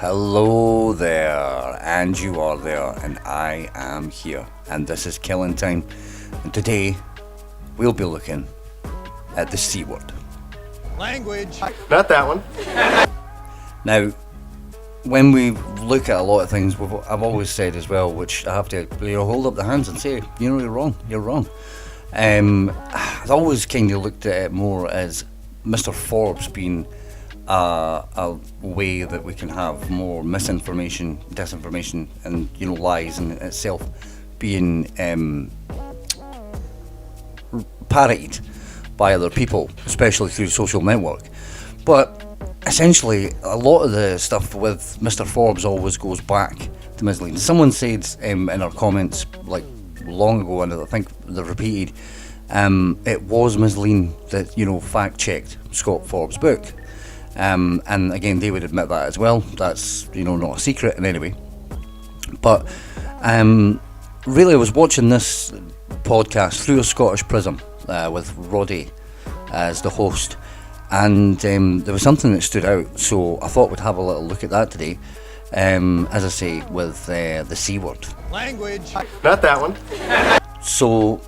Hello there, and you are there, and I am here, and this is Killin Time, and today we'll be looking at the C word. Language. Not that one. Now, when we look at a lot of things, I've always said as well, which I have to hold up the hands and say, you're wrong. I've always kind of looked at it more as Mr. Forbes being a way that we can have more misinformation, disinformation, and lies in itself being parodied by other people, especially through social network. But essentially, a lot of the stuff with Mr. Forbes always goes back to Ms. Lean. Someone said in our comments like long ago, and I think they repeated, it was Ms. Lean that fact checked Scott Forbes' book. And again, they would admit that as well. That's not a secret in any way. But really, I was watching this podcast through a Scottish Prism with Roddy as the host, and there was something that stood out. So I thought we'd have a little look at that today. As I say, with the C word. Language. Not that one. So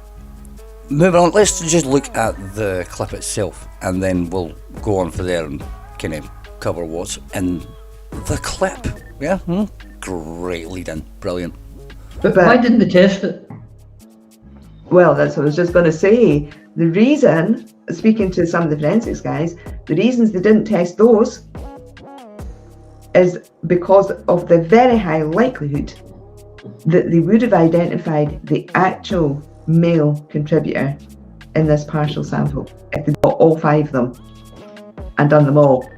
moving on, let's just look at the clip itself, and then we'll go on from there and kind of cover what's in the clip. Yeah, great lead in, brilliant. But why didn't they test it? Well, that's what I was just going to say. The reason, speaking to some of the forensics guys, the reasons they didn't test those is because of the very high likelihood that they would have identified the actual male contributor in this partial sample. If they got all 5 of them and done them all,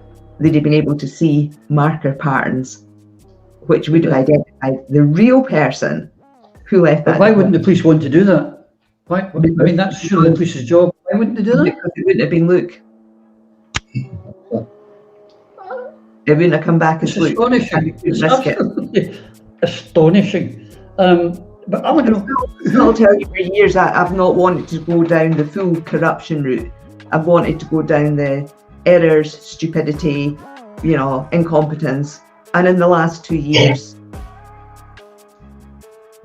they'd have been able to see marker patterns which would have identified the real person who left that. But why wouldn't the police want to do that? Why? I mean, that's surely the police's job. Why wouldn't they do that? Because it wouldn't have been Luke. It wouldn't have come back as Luke. Astonishing. It's absolutely astonishing. But I want to know. I'll tell you, for years I've not wanted to go down the full corruption route. I've wanted to go down the errors, stupidity, incompetence. And in the last 2 years,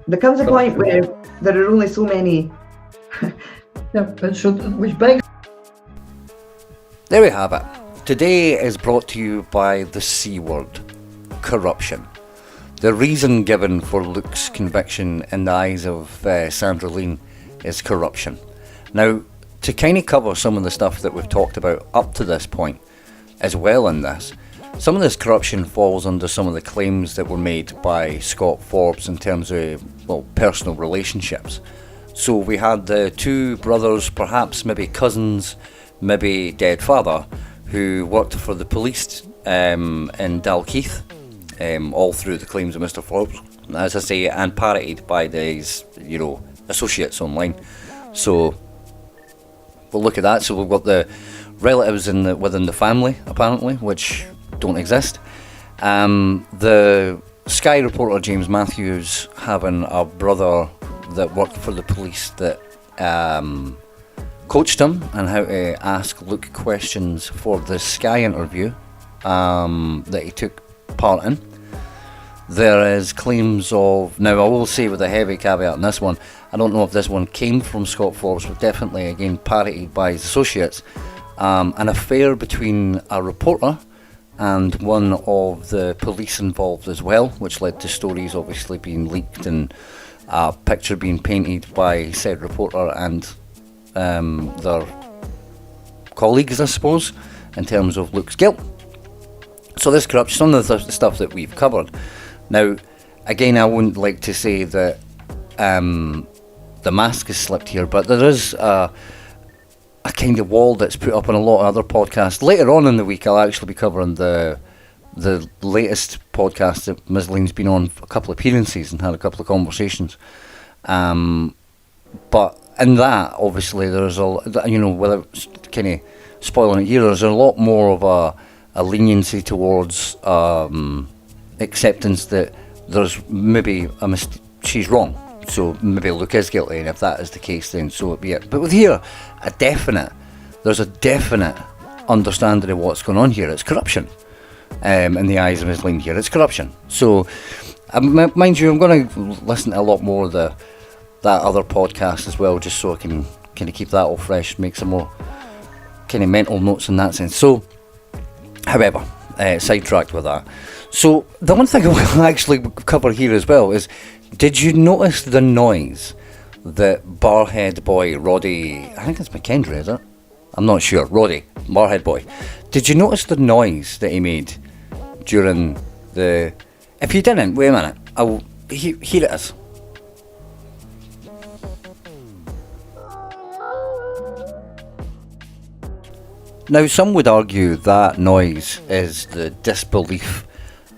there comes a point where there are only so many. Yeah, but so which begs. There we have it. Today is brought to you by the C word, corruption. The reason given for Luke's conviction in the eyes of Sandra Lean is corruption. Now, to kind of cover some of the stuff that we've talked about up to this point, as well in this, some of this corruption falls under some of the claims that were made by Scott Forbes in terms of, personal relationships. So we had the 2 brothers, perhaps maybe cousins, maybe dead father, who worked for the police in Dalkeith, all through the claims of Mr. Forbes, as I say, and parodied by these, associates online. So we'll look at that. So we've got the relatives within the family, apparently, which don't exist. The Sky reporter James Matthews having a brother that worked for the police that coached him on how to ask Luke questions for the Sky interview that he took part in. There is claims of, now I will say with a heavy caveat in this one, I don't know if this one came from Scott Forbes, but definitely again parodied by his associates, an affair between a reporter and one of the police involved as well, which led to stories obviously being leaked and a picture being painted by said reporter and their colleagues, I suppose, in terms of Luke's guilt. So this corruption, some of the stuff that we've covered. Now, again, I wouldn't like to say that the mask is slipped here, but there is a kind of wall that's put up on a lot of other podcasts. Later on in the week, I'll actually be covering the latest podcast that Ms. Lean's been on for a couple of appearances and had a couple of conversations. But in that, obviously, there's without kind of spoiling it here, there's a lot more of a leniency towards acceptance that there's maybe she's wrong, so maybe Luke is guilty, and if that is the case, then so it be it. But with here, there's a definite understanding of what's going on here. It's corruption. In the eyes of Ms. Lean here, it's corruption. So, mind you, I'm going to listen to a lot more of that other podcast as well, just so I can kind of keep that all fresh, make some more kind of mental notes in that sense. So, however, sidetracked with that. So, the one thing I will actually cover here as well is, did you notice the noise that Barhead boy Roddy, I think it's McKendry, is it? I'm not sure. Roddy, Barhead boy. Did you notice the noise that he made during the... If you didn't, wait a minute. Here it is. Now, some would argue that noise is the disbelief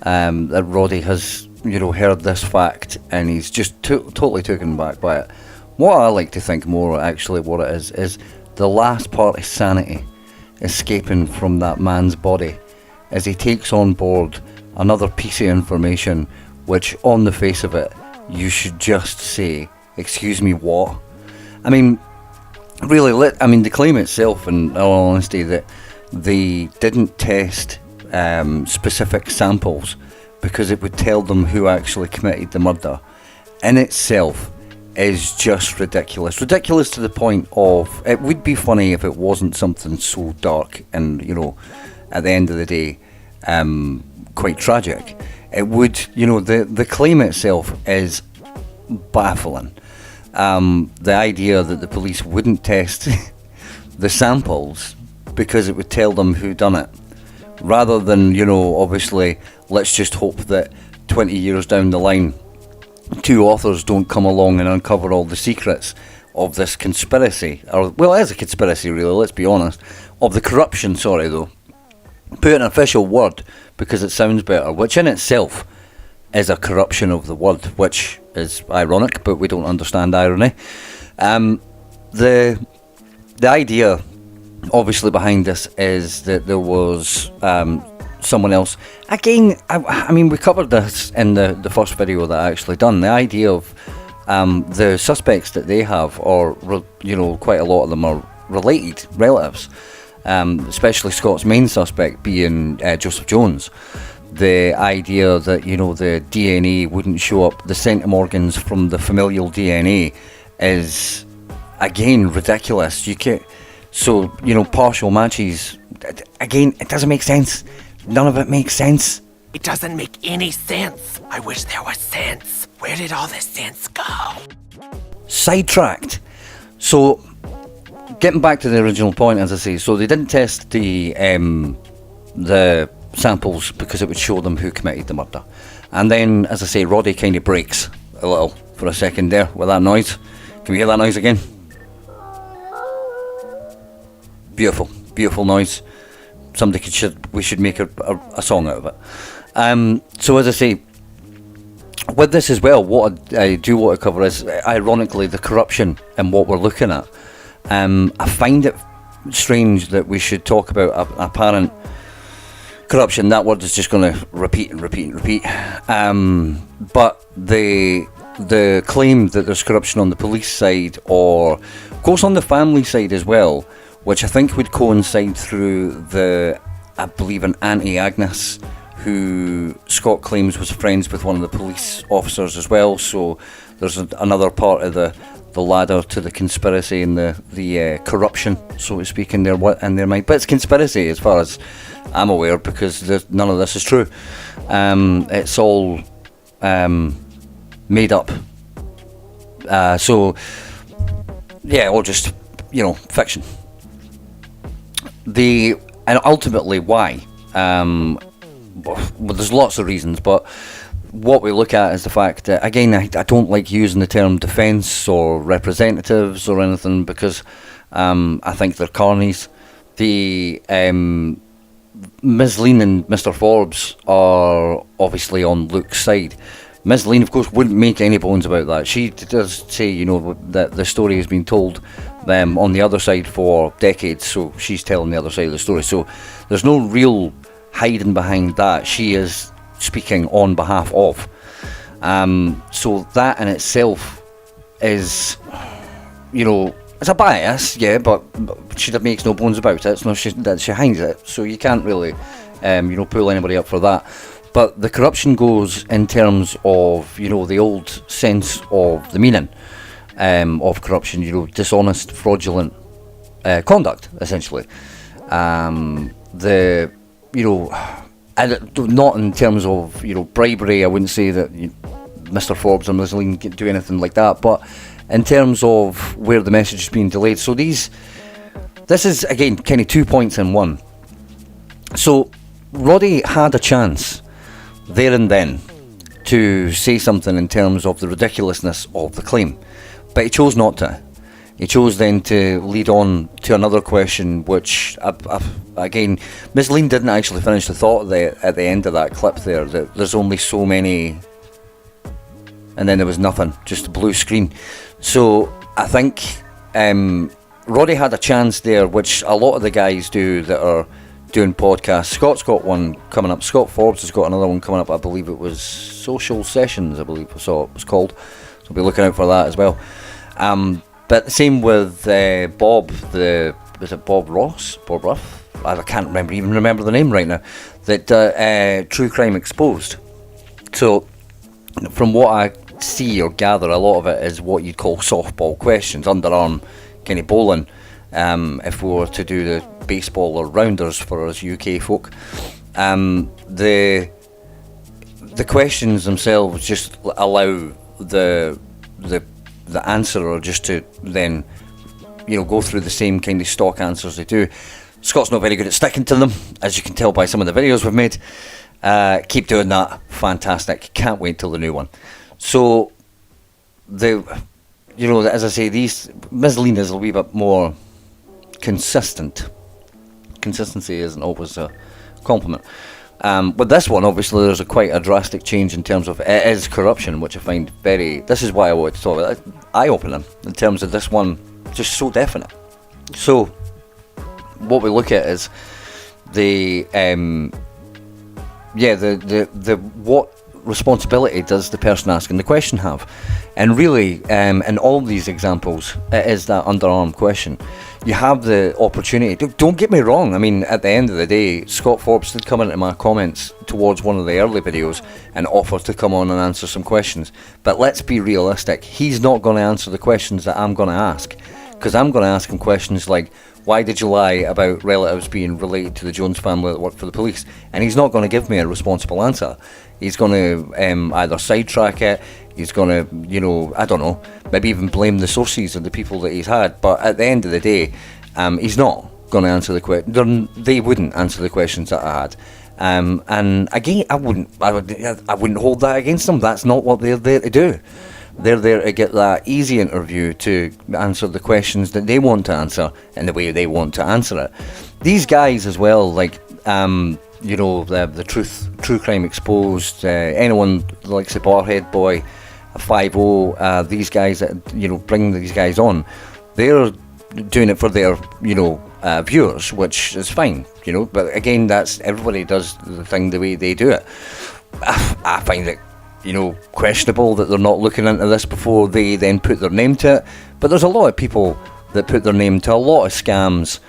that Roddy has, heard this fact, and he's just totally taken back by it. What I like to think more, actually, what it is the last part of sanity escaping from that man's body as he takes on board another piece of information which, on the face of it, you should just say, excuse me, what? I mean, really, the claim itself, in all honesty, that they didn't test specific samples because it would tell them who actually committed the murder, in itself is just ridiculous. Ridiculous to the point of, it would be funny if it wasn't something so dark and, at the end of the day, quite tragic. It would, the claim itself is baffling. The idea that the police wouldn't test the samples because it would tell them who done it, rather than, obviously, let's just hope that 20 years down the line, two authors don't come along and uncover all the secrets of this conspiracy, or, well, it is a conspiracy really, let's be honest, of the corruption, put an official word because it sounds better, which in itself is a corruption of the word, which is ironic, but we don't understand irony. The idea obviously behind this is that there was someone else. Again, I mean, we covered this in the first video that I actually done. The idea of the suspects that they have, or quite a lot of them are related relatives, especially Scott's main suspect being Joseph Jones. The idea that the DNA wouldn't show up, the centimorgans from the familial DNA, is again ridiculous. Partial matches, again, it doesn't make sense. None of it makes sense. It doesn't make any sense. I wish there was sense. Where did all the sense go? Sidetracked. So, getting back to the original point, as I say, so they didn't test the samples because it would show them who committed the murder. And then, as I say, Roddy kind of breaks a little for a second there with that noise. Can we hear that noise again? Beautiful, beautiful noise. We should make a song out of it. So as I say, with this as well, what I do want to cover is, ironically, the corruption and what we're looking at. I find it strange that we should talk about apparent corruption. That word is just going to repeat and repeat and repeat. But the claim that there's corruption on the police side, or of course on the family side as well, which I think would coincide through I believe an Auntie Agnes, who Scott claims was friends with one of the police officers as well. So there's another part of the ladder to the conspiracy and the corruption, so to speak, in their mind. But it's conspiracy as far as I'm aware, because none of this is true. It's all made up. So yeah, or just fiction. And ultimately why? Well, there's lots of reasons, but what we look at is the fact that, again, I don't like using the term defence or representatives or anything, because I think they're carnies. The Ms. Lean and Mr. Forbes are obviously on Luke's side. Ms. Lean, of course, wouldn't make any bones about that. She does say, that the story has been told on the other side for decades, so she's telling the other side of the story. So there's no real hiding behind that. She is speaking on behalf of. So that in itself is, it's a bias, yeah, but she makes no bones about it. It's not that she hides it, so you can't really, pull anybody up for that. But the corruption goes in terms of, the old sense of the meaning of corruption, dishonest, fraudulent conduct, essentially. And not in terms of, bribery. I wouldn't say that Mr. Forbes or Ms. Lean do anything like that, but in terms of where the message is being delayed. So this is, again, kind of 2 points in one. So Roddy had a chance there and then to say something in terms of the ridiculousness of the claim, but he chose not to. He chose then to lead on to another question, which, again, Ms. Lean didn't actually finish the thought at the end of that clip there, that there's only so many, and then there was nothing, just a blue screen. So I think Roddy had a chance there, which a lot of the guys do that are doing podcasts. Scott's got one coming up. Scott Forbes has got another one coming up. I believe it was Social Sessions, I believe I saw it was called. So I'll be looking out for that as well. But the same with Bob, was it Bob Ross? Bob Ruff? I can't even remember the name right now. That True Crime Exposed. So from what I see or gather, a lot of it is what you'd call softball questions, underarm kind of bowling, if we were to do the baseball or rounders for us UK folk. The questions themselves just allow the answerer just to then go through the same kind of stock answers they do. Scott's not very good at sticking to them, as you can tell by some of the videos we've made. Keep doing that. Fantastic. Can't wait till the new one. So as I say, Ms. Lean is a wee bit more consistent. Consistency isn't always a compliment. With this one, obviously, there's quite a drastic change in terms of it is corruption, which I find this is why I wanted to talk about it, eye-opening in terms of this one, just so definite. So, what we look at is what responsibility does the person asking the question have? And really, in all these examples, it is that underarm question. You have the opportunity. Don't get me wrong. I mean, at the end of the day, Scott Forbes did come into my comments towards one of the early videos and offer to come on and answer some questions. But let's be realistic. He's not going to answer the questions that I'm going to ask, because I'm going to ask him questions like, why did you lie about relatives being related to the Jones family that work for the police? And he's not going to give me a responsible answer. He's going to either sidetrack it, he's going to, I don't know, maybe even blame the sources of the people that he's had. But at the end of the day, he's not going to answer the question. They wouldn't answer the questions that I had. And again, I wouldn't hold that against them. That's not what they're there to do. They're there to get that easy interview to answer the questions that they want to answer in the way they want to answer it. These guys as well, like, the True Crime Exposed, anyone like the Barhead Boy, 5-0, these guys that, bring these guys on, they're doing it for their, viewers, which is fine, but again, that's, everybody does the thing the way they do it. I find it, questionable that they're not looking into this before they then put their name to it. But there's a lot of people that put their name to a lot of scams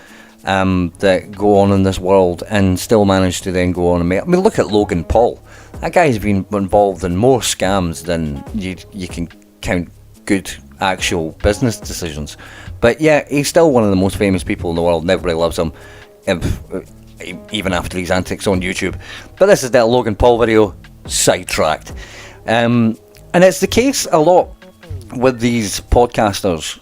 that go on in this world and still manage to then go on and make. I mean, look at Logan Paul. That guy's been involved in more scams than you can count good actual business decisions. But yeah, he's still one of the most famous people in the world, and everybody loves him, even after his antics on YouTube. But this is that Logan Paul video, sidetracked. And it's the case a lot with these podcasters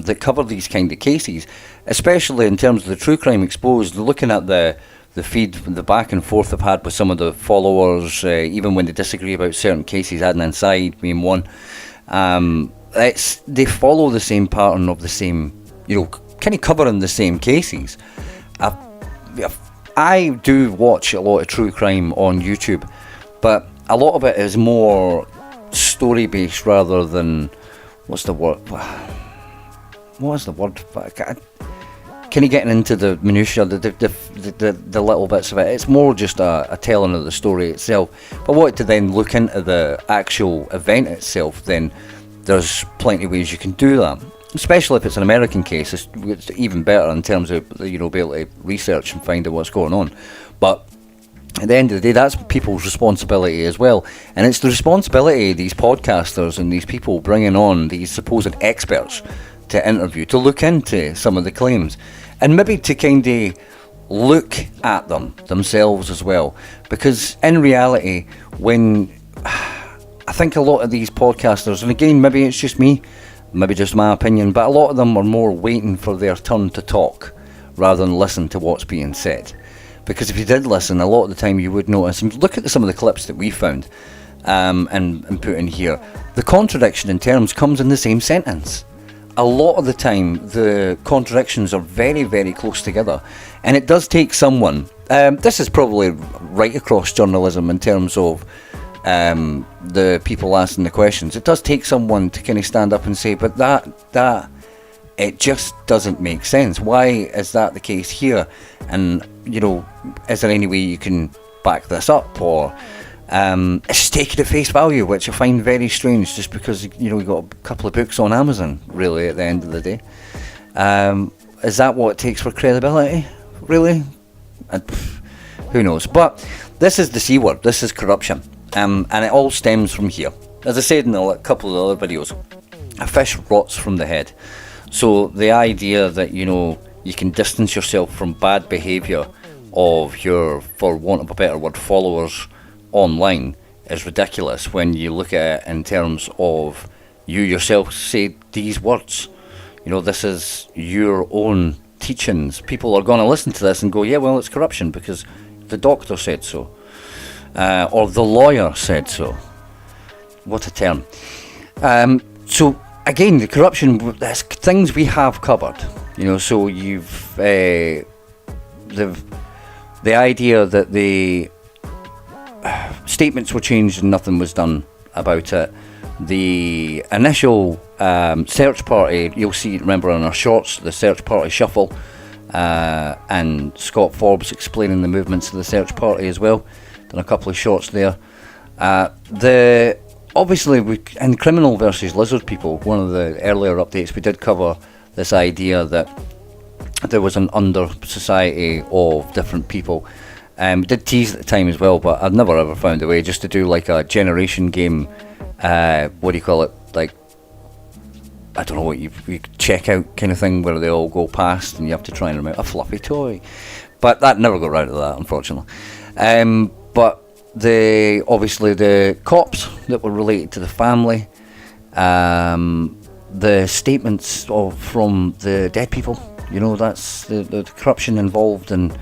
that cover these kind of cases, especially in terms of the True Crime Exposed, looking at the feed, the back and forth I've had with some of the followers, even when they disagree about certain cases, adding inside being one. They follow the same pattern of the same, kind of covering the same cases. I do watch a lot of true crime on YouTube, but a lot of it is more story based rather than kind kind of getting into the minutiae, the little bits of it. It's more just a telling of the story itself. But what to then look into the actual event itself, then there's plenty of ways you can do that. Especially if it's an American case, it's even better in terms of, you know, be able to research and find out what's going on. But at the end of the day, that's people's responsibility as well. And it's the responsibility of these podcasters and these people bringing on these supposed experts to interview, to look into some of the claims, and maybe to kind of look at them themselves as well. Because in reality, when I think a lot of these podcasters, and again, maybe it's just me, maybe just my opinion, but a lot of them are more waiting for their turn to talk rather than listen to what's being said. Because if you did listen, a lot of the time you would notice, and look at some of the clips that we found and put in here, the contradiction in terms comes in the same sentence. A lot of the time the contradictions are very, very close together, and it does take someone, this is probably right across journalism in terms of the people asking the questions, it does take someone to kind of stand up and say, but that it just doesn't make sense. Why is that the case here? And, you know, is there any way you can back this up? Or it's just taken at face value, which I find very strange, just because, you know, we got a couple of books on Amazon, really, at the end of the day. Is that what it takes for credibility? Really? Who knows? But this is the C word. This is corruption. And it all stems from here. As I said in a couple of the other videos, a fish rots from the head. So the idea that, you know, you can distance yourself from bad behaviour of your, for want of a better word, followers online is ridiculous when you look at it in terms of you yourself say these words. You know, this is your own teachings. People are going to listen to this and go, yeah, well, it's corruption because the doctor said so. Or the lawyer said so. What a term. So again, the corruption, that's things we have covered. You know, so you've the idea that the statements were changed and nothing was done about it. The initial search party, you'll see, remember in our shorts, the search party shuffle, and Scott Forbes explaining the movements of the search party as well. Done a couple of shorts there. Obviously, in Criminal versus Lizard People, one of the earlier updates, we did cover this idea that there was an under society of different people. We did tease at the time as well, but I've never ever found a way just to do like a generation game, what do you call it, like, I don't know what you check out kind of thing where they all go past and you have to try and remember a fluffy toy. But that never got round to that, unfortunately. But obviously the cops that were related to the family, the statements from the dead people, you know, that's the corruption involved, and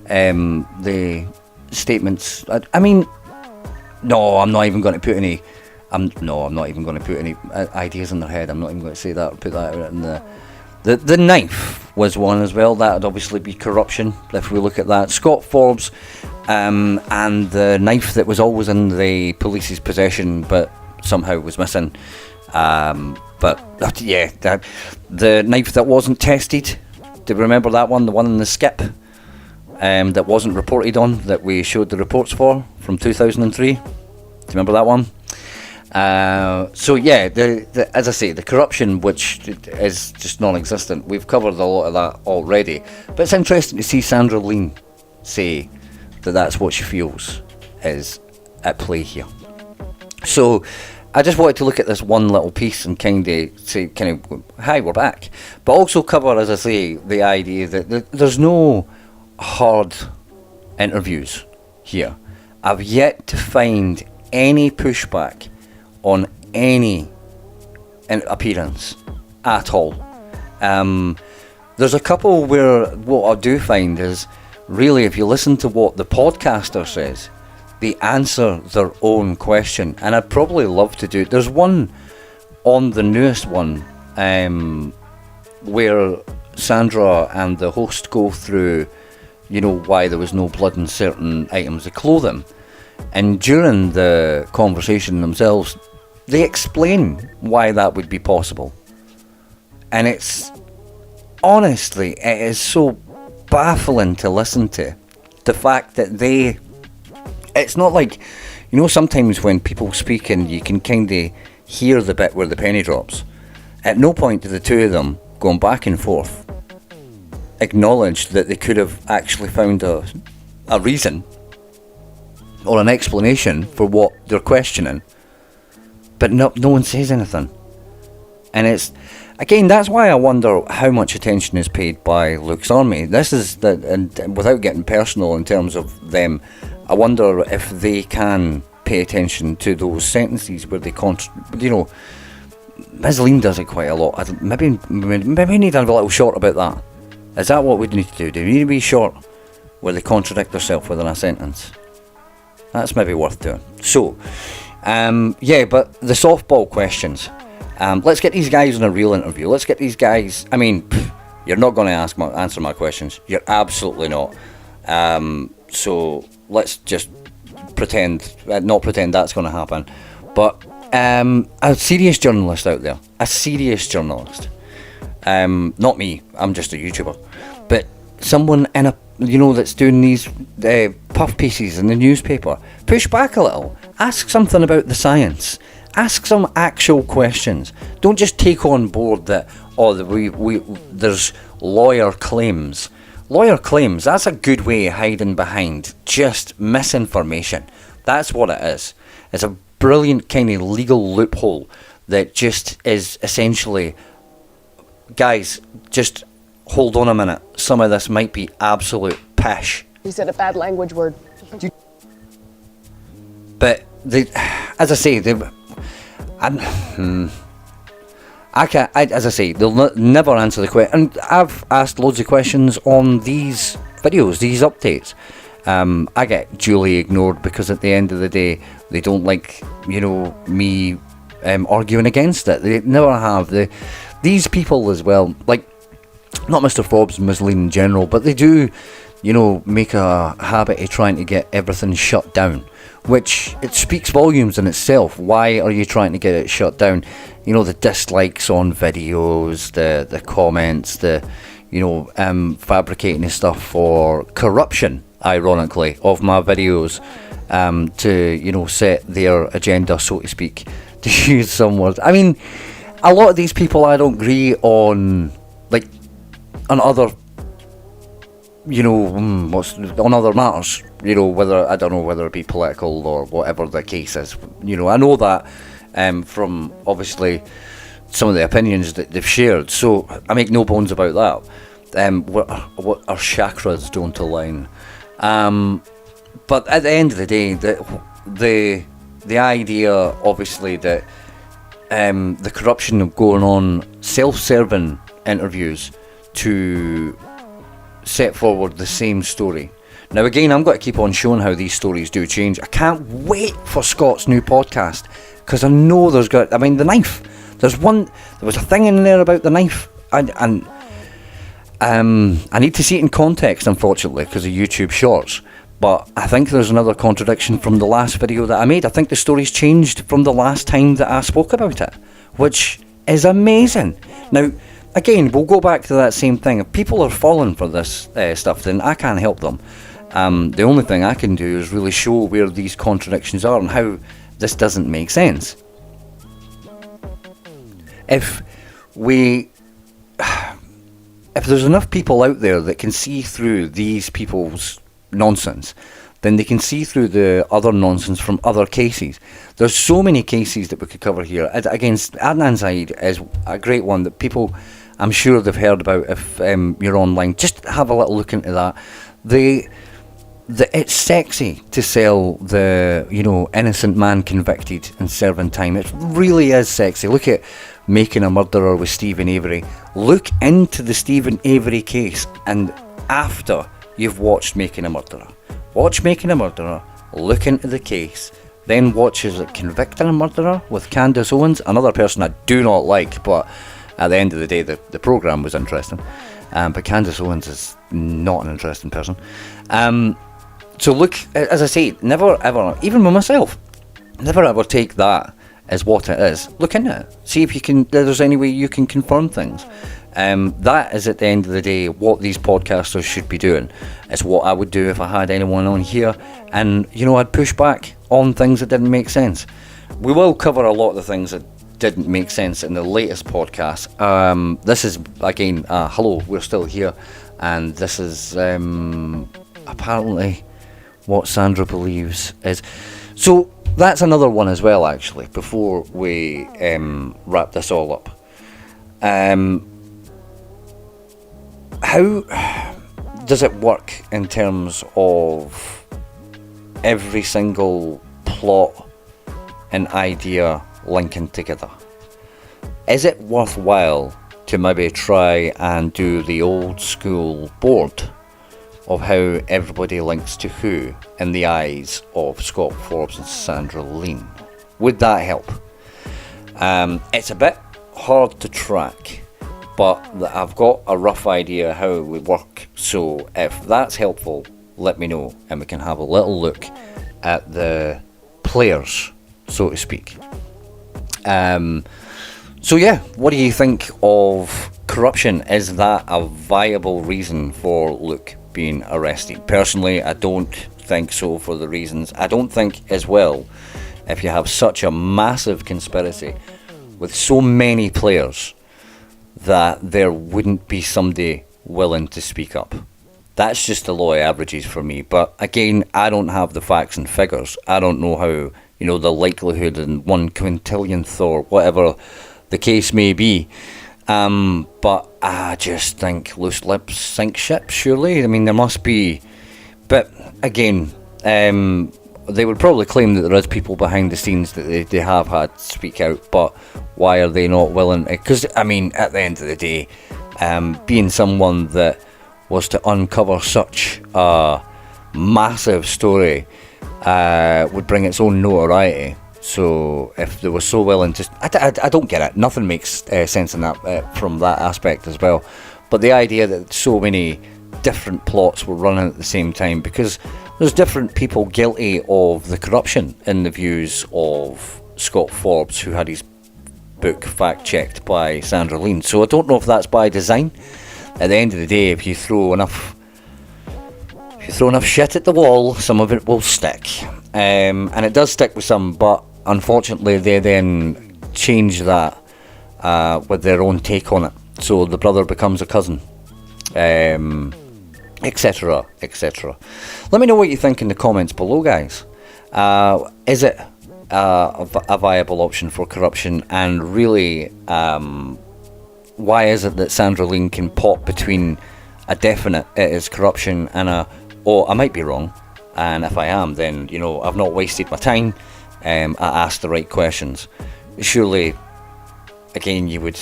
the statements. I mean, no, I'm not even going to put any. I'm not even going to put any ideas in their head. I'm not even going to say that or put that out in the knife was one as well. That would obviously be corruption if we look at that. Scott Forbes, and the knife that was always in the police's possession but somehow was missing. But yeah, the knife that wasn't tested. Do you remember that one? The one in the skip that wasn't reported on, that we showed the reports for from 2003. Do you remember that one? So yeah, as I say, the corruption, which is just non-existent, we've covered a lot of that already. But it's interesting to see Sandra Lean say that that's what she feels is at play here. So I just wanted to look at this one little piece and kind of say, hi, we're back. But also cover, as I say, the idea that there's no hard interviews here. I've yet to find any pushback on any appearance at all. There's a couple where what I do find is, really, if you listen to what the podcaster says, they answer their own question, and I'd probably love to do it. There's one on the newest one where Sandra and the host go through, you know, why there was no blood in certain items of clothing, and during the conversation themselves they explain why that would be possible, and it's honestly, it is so baffling to listen to. The fact that it's not like, sometimes when people speak and you can kind of hear the bit where the penny drops. At no point do the two of them, going back and forth, acknowledge that they could have actually found a reason or an explanation for what they're questioning. But no one says anything. And it's, again, that's why I wonder how much attention is paid by Luke's army. This is, and without getting personal in terms of them, I wonder if they can pay attention to those sentences where they Ms. Lean does it quite a lot. Maybe we need a little short about that. Is that what we need to do? Do we need to be short where they contradict themselves within a sentence? That's maybe worth doing. So, but the softball questions. Let's get these guys in a real interview. Let's get these guys. I mean, you're not going to answer my questions. You're absolutely not. So let's just not pretend that's going to happen. But a serious journalist out there, a serious journalist. Not me. I'm just a YouTuber. But someone in a that's doing these puff pieces in the newspaper. Push back a little. Ask something about the science. Ask some actual questions. Don't just take on board that there's lawyer claims. Lawyer claims, that's a good way of hiding behind just misinformation. That's what it is. It's a brilliant kind of legal loophole that just is essentially, guys, just hold on a minute. Some of this might be absolute pish. You said a bad language word. But as I say, they'll never answer the question. And I've asked loads of questions on these videos, these updates. I get duly ignored because at the end of the day, they don't like, me arguing against it. They never have. These people as well, like, not Mr. Forbes and Ms. Lean in general, but they do, make a habit of trying to get everything shut down, which it speaks volumes in itself. Why are you trying to get it shut down? The dislikes on videos, the comments, fabricating stuff for corruption, ironically, of my videos, to, set their agenda, so to speak, to use some words. I mean, a lot of these people I don't agree on, like, on other, on other matters, whether it be political or whatever the case is. I know that from obviously some of the opinions that they've shared, so I make no bones about that. What our chakras don't align. But at the end of the day, the idea, obviously, that the corruption of going on self-serving interviews to set forward the same story. Now again, I'm going to keep on showing how these stories do change. I can't wait for Scott's new podcast, because I know the knife. There was a thing in there about the knife, and I need to see it in context, unfortunately, because of YouTube Shorts. But I think there's another contradiction from the last video that I made. I think the story's changed from the last time that I spoke about it, which is amazing. Now, again, we'll go back to that same thing. If people are falling for this stuff, then I can't help them. The only thing I can do is really show where these contradictions are and how this doesn't make sense. If there's enough people out there that can see through these people's nonsense, then they can see through the other nonsense from other cases. There's so many cases that we could cover here. Against Adnan Saeed is a great one that people, I'm sure they've heard about if you're online. Just have a little look into that. It's sexy to sell the, innocent man convicted and serving time. It really is sexy. Look at Making a Murderer with Stephen Avery. Look into the Stephen Avery case, and after you've watched Making a Murderer, watch Making a Murderer, look into the case, then watch Is It Convicting a Murderer with Candace Owens, another person I do not like, but at the end of the day the programme was interesting. But Candace Owens is not an interesting person. So look, as I say, never ever, even with myself, never ever take that as what it is. Look into it. See if there's any way you can confirm things. That is, at the end of the day, what these podcasters should be doing. It's what I would do if I had anyone on here, and I'd push back on things that didn't make sense. We will cover a lot of the things that didn't make sense in the latest podcast. This is, again, hello, we're still here, and this is apparently what Sandra believes is. So that's another one as well, actually, before we wrap this all up. How does it work in terms of every single plot and idea linking together? Is it worthwhile to maybe try and do the old school board of how everybody links to who in the eyes of Scott Forbes and Sandra Lean? Would that help? It's a bit hard to track, but I've got a rough idea how it would work, so if that's helpful, let me know and we can have a little look at the players, so to speak. So yeah, what do you think of corruption? Is that a viable reason for Luke being arrested? Personally, I don't think so, for the reasons. I don't think as well, if you have such a massive conspiracy with so many players, that there wouldn't be somebody willing to speak up. That's just the law of averages for me. But again, I don't have the facts and figures. I don't know how, the likelihood in 1 quintillionth or whatever the case may be. But I just think loose lips sink ships, surely. I mean, there must be. But again, they would probably claim that there is people behind the scenes that they have had speak out, but why are they not willing? Because, I mean, at the end of the day, being someone that was to uncover such a massive story would bring its own notoriety. So if they were so willing to... I don't get it. Nothing makes sense in that from that aspect as well. But the idea that so many different plots were running at the same time, because there's different people guilty of the corruption in the views of Scott Forbes, who had his book fact-checked by Sandra Lean. So I don't know if that's by design. At the end of the day, if you throw enough shit at the wall, some of it will stick. And it does stick with some, but unfortunately they then change that with their own take on it. So the brother becomes a cousin. Etc, etc. Let me know what you think in the comments below, guys. Is it a viable option for corruption? And really, why is it that Sandra Lean can pop between a definite it is corruption and a, oh, I might be wrong, and if I am, then I've not wasted my time. I asked the right questions. Surely, again, you would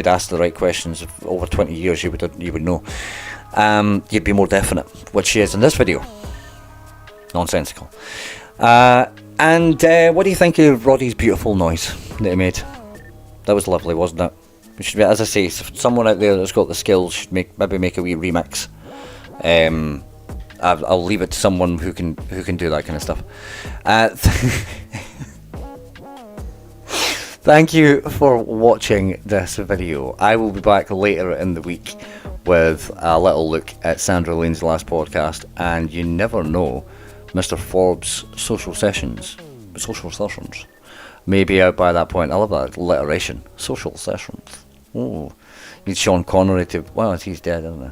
ask the right questions. If over 20 years you would know. You'd be more definite, which she is in this video. Nonsensical. And what do you think of Roddy's beautiful noise that he made? That was lovely, wasn't it? We should, as I say, someone out there that's got the skills should maybe make a wee remix. I'll leave it to someone who can do that kind of stuff. Thank you for watching this video. I will be back later in the week with a little look at Sandra Lean's last podcast, and you never know, Mr. Forbes' social sessions may be out by that point. I love that alliteration. Social sessions. Oh, need Sean Connery to... Well, he's dead, isn't he?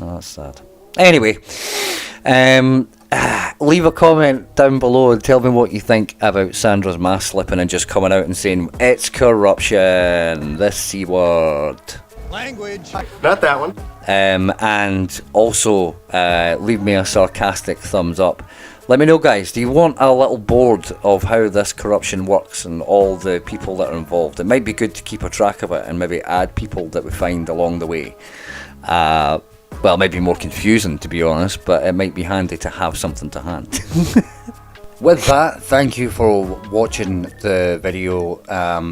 Oh, that's sad. Anyway, leave a comment down below and tell me what you think about Sandra's mask slipping and just coming out and saying, it's corruption, this C word. Language. Not that one. And also, leave me a sarcastic thumbs up. Let me know, guys, do you want a little board of how this corruption works and all the people that are involved? It might be good to keep a track of it and maybe add people that we find along the way. Well, it might be more confusing, to be honest, but it might be handy to have something to hand. With that, thank you for watching the video.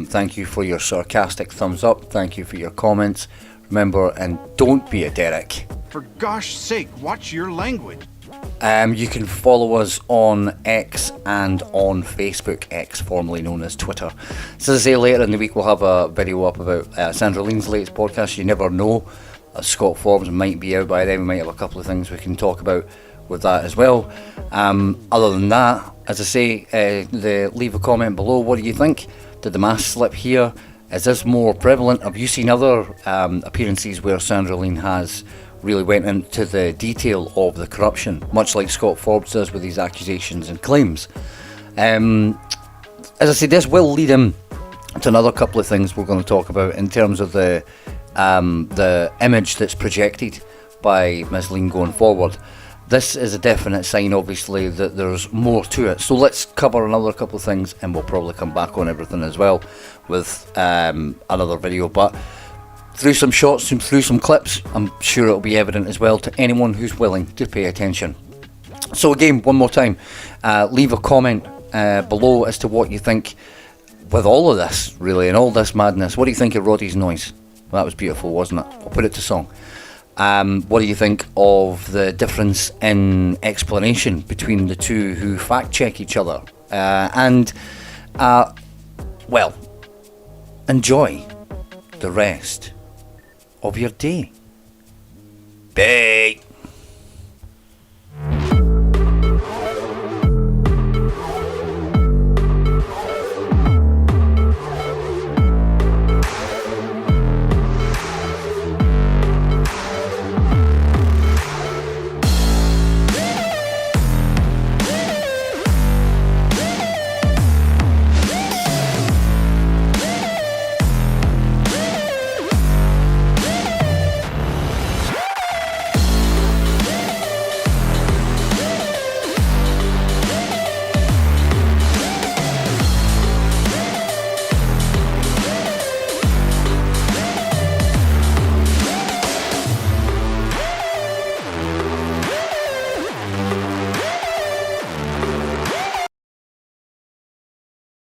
Thank you for your sarcastic thumbs up. Thank you for your comments. Remember, and don't be a Derek. For gosh sake, watch your language. You can follow us on X and on Facebook, X formerly known as Twitter. So as I say, later in the week we'll have a video up about Sandra Lean's latest podcast. You never know. Scott Forbes might be out by then. We might have a couple of things we can talk about with that as well. Other than that, as I say, leave a comment below. What do you think? Did the mask slip here? Is this more prevalent? Have you seen other appearances where Sandra Lean has really went into the detail of the corruption, much like Scott Forbes does with his accusations and claims? As I say, this will lead him to another couple of things we're going to talk about in terms of the image that's projected by Ms. Lean going forward. This is a definite sign, obviously, that there's more to it. So let's cover another couple of things, and we'll probably come back on everything as well with another video. But through some shots and through some clips, I'm sure it'll be evident as well to anyone who's willing to pay attention. So again, one more time, leave a comment below as to what you think with all of this, really, and all this madness. What do you think of Roddy's noise? Well, that was beautiful, wasn't it? I'll put it to song. What do you think of the difference in explanation between the two who fact check each other? Well, enjoy the rest of your day. Bye.